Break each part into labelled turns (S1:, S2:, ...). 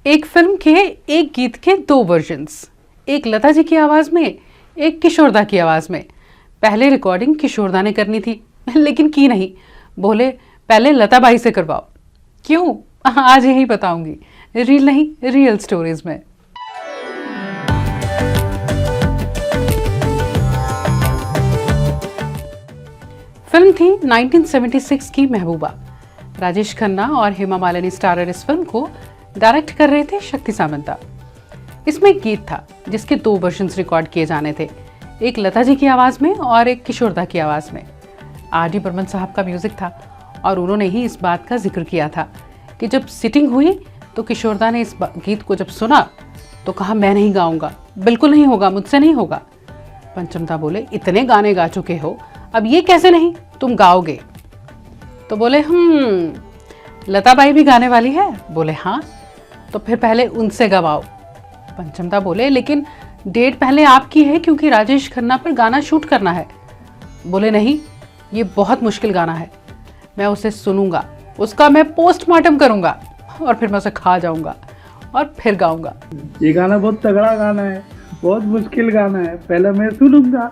S1: एक फिल्म के एक गीत के दो वर्जन्स, एक लता जी की आवाज़ में, एक किशोरदा की आवाज़ में। पहले रिकॉर्डिंग किशोरदा ने करनी थी, लेकिन की नहीं। बोले पहले लता बाई से करवाओ। क्यों? आज यही बताऊंगी, रील नहीं रियल स्टोरीज में। फिल्म थी 1976 की महबूबा। राजेश खन्ना और हेमा मालिनी स्टारर इस फिल्म को डायरेक्ट कर रहे थे शक्ति सामंता। इसमें एक गीत था जिसके दो वर्जन्स रिकॉर्ड किए जाने थे, एक लता जी की आवाज़ में और एक किशोरदा की आवाज़ में। R.D. बर्मन साहब का म्यूज़िक था और उन्होंने ही इस बात का जिक्र किया था कि जब सिटिंग हुई तो किशोरदा ने इस गीत को जब सुना तो कहा मैं नहीं गाऊंगा, बिल्कुल नहीं होगा, मुझसे नहीं होगा। पंचमदा बोले इतने गाने गा चुके हो, अब ये कैसे नहीं, तुम गाओगे? तो बोले लता बाई भी गाने वाली है। बोले हाँ, तो फिर पहले उनसे गवाओ। पंचमदा बोले लेकिन डेट पहले आपकी है क्योंकि राजेश खन्ना पर गाना शूट करना है। बोले नहीं, ये बहुत मुश्किल गाना है, मैं उसे सुनूंगा, उसका मैं पोस्टमार्टम करूंगा और फिर मैं उसे खा जाऊंगा और फिर गाऊंगा।
S2: ये गाना बहुत तगड़ा गाना है, बहुत मुश्किल गाना है, पहले मैं सुनूंगा,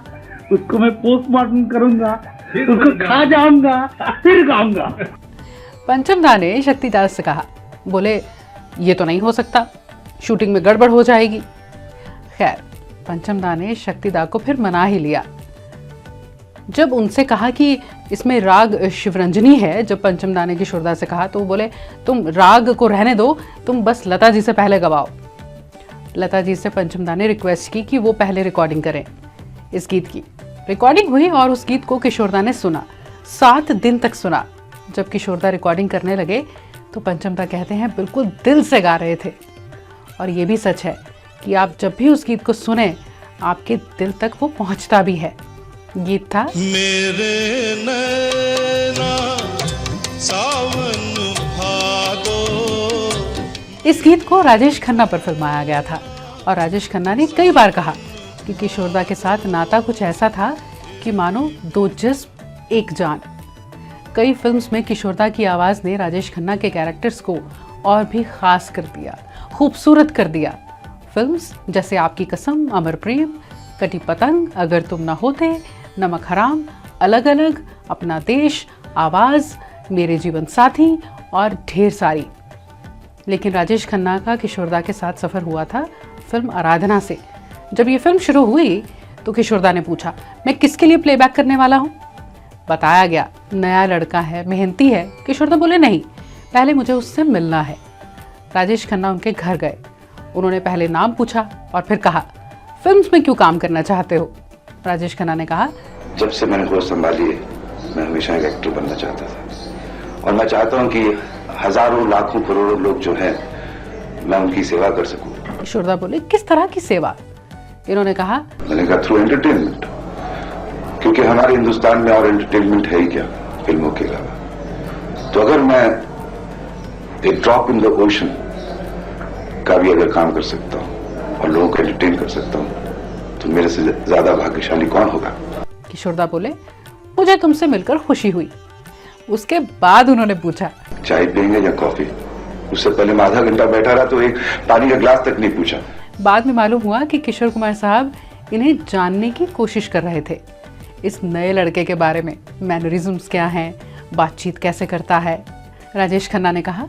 S2: उसको मैं पोस्टमार्टम करूंगा, उसको खा जाऊंगा, फिर गाऊंगा।
S1: पंचमदा ने शक्तिदा से कहा, बोले ये तो नहीं हो सकता, शूटिंग में गड़बड़ हो जाएगी। खैर, पंचमदा ने शक्तिदा को फिर मना ही लिया। जब उनसे कहा कि इसमें राग शिवरंजनी है, जब पंचमदा ने किशोरदा से कहा तो वो बोले तुम राग को रहने दो, तुम बस लता जी से पहले गवाओ। लता जी से पंचमदा ने रिक्वेस्ट की कि वो पहले रिकॉर्डिंग करें इस गीत की। रिकॉर्डिंग हुई और उस गीत को किशोरदा ने सुना, 7 दिन तक सुना। जब किशोरदा रिकॉर्डिंग करने लगे तो पंचमदा कहते हैं बिल्कुल दिल से गा रहे थे। और ये भी सच है कि आप जब भी उस गीत को सुने आपके दिल तक वो पहुंचता भी है। गीत था
S3: मेरे नैना सावन भादो।
S1: इस गीत को राजेश खन्ना पर फिल्माया गया था और राजेश खन्ना ने कई बार कहा कि किशोरदा के साथ नाता कुछ ऐसा था कि मानो दो जिस्म एक जान। कई फिल्म्स में किशोरदा की आवाज़ ने राजेश खन्ना के कैरेक्टर्स को और भी खास कर दिया, खूबसूरत कर दिया। फिल्म्स जैसे आपकी कसम, अमर प्रेम, कटी पतंग, अगर तुम ना होते, नमक हराम, अलग अलग, अपना देश, आवाज़, मेरे जीवन साथी और ढेर सारी। लेकिन राजेश खन्ना का किशोरदा के साथ सफ़र हुआ था फिल्म आराधना से। जब ये फिल्म शुरू हुई तो किशोरदा ने पूछा मैं किसके लिए प्लेबैक करने वाला हूँ। बताया गया नया लड़का है, मेहनती है। किशोरदा बोले नहीं, पहले मुझे उससे मिलना है। राजेश खन्ना उनके घर गए, उन्होंने पहले नाम पूछा और फिर कहा फिल्म्स में क्यों काम करना चाहते हो। राजेश खन्ना ने कहा
S4: जब से मैंने होश संभाली है मैं हमेशा एक एक्टर बनना चाहता था और मैं चाहता हूं कि हजारों लाखों करोड़ों लोग जो हैं मैं उनकी सेवा कर सकूं।
S1: किशोरदा बोले किस तरह की सेवा? इन्होंने कहा
S4: मैंने कहा थ्रू एंटरटेनमेंट, क्योंकि हमारे हिंदुस्तान में और एंटरटेनमेंट है ही क्या फिल्मों के अलावा। तो अगर मैं एक ड्रॉप इन द ओशन का भी अगर काम कर सकता हूं और लोगों को एंटरटेन कर सकता हूं तो मेरे से ज्यादा भाग्यशाली कौन होगा।
S1: किशोरदा बोले मुझे तुमसे मिलकर खुशी हुई। उसके बाद उन्होंने पूछा
S4: चाय पियेंगे या कॉफी। उससे पहले मैं आधा घंटा बैठा रहा तो एक पानी का ग्लास तक नहीं पूछा।
S1: बाद में मालूम हुआ कि किशोर कुमार साहब इन्हें जानने की कोशिश कर रहे थे, इस नए लड़के के बारे में, मैनरिज्म्स क्या हैं, बातचीत कैसे करता है। राजेश खन्ना ने कहा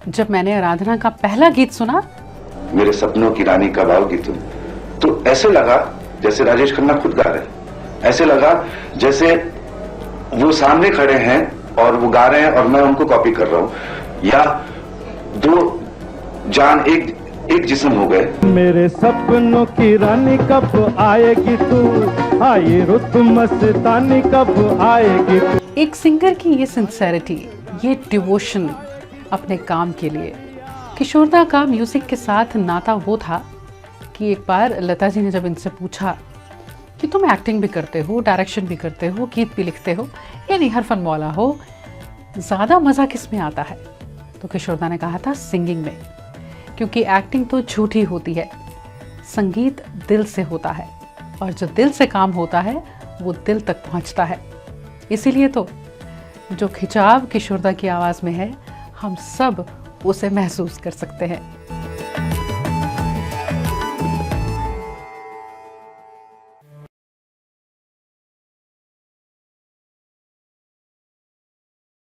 S1: जब मैंने आराधना का पहला गीत सुना,
S4: मेरे सपनों की रानी कब आओगी तुम, तो ऐसे लगा जैसे राजेश खन्ना खुद गा रहे हैं, ऐसे लगा जैसे वो सामने खड़े हैं और वो गा रहे हैं और मैं उनको कॉपी कर रहा हूं, या दो जान एक जिस्म हो गए।
S2: मेरे सपनों की रानी कब आएगी तू, आई रुत मस्तानी कब आएगी तू।
S1: एक सिंगर की ये सिंसेरिटी, ये डिवोशन अपने काम के लिए। किशोरदा का म्यूजिक के साथ नाता वो था कि एक बार लता जी ने जब इनसे पूछा कि तुम एक्टिंग भी करते हो, डायरेक्शन भी करते हो, गीत भी लिखते हो, यानी हर फन मौला हो, ज़्यादा मज़ा किस में आता है? तो किशोरदा ने कहा था सिंगिंग में, क्योंकि एक्टिंग तो झूठी होती है, संगीत दिल से होता है और जो दिल से काम होता है वो दिल तक पहुंचता है। इसीलिए तो जो खिंचाव किशोरदा की आवाज़ में है हम सब उसे महसूस कर सकते हैं।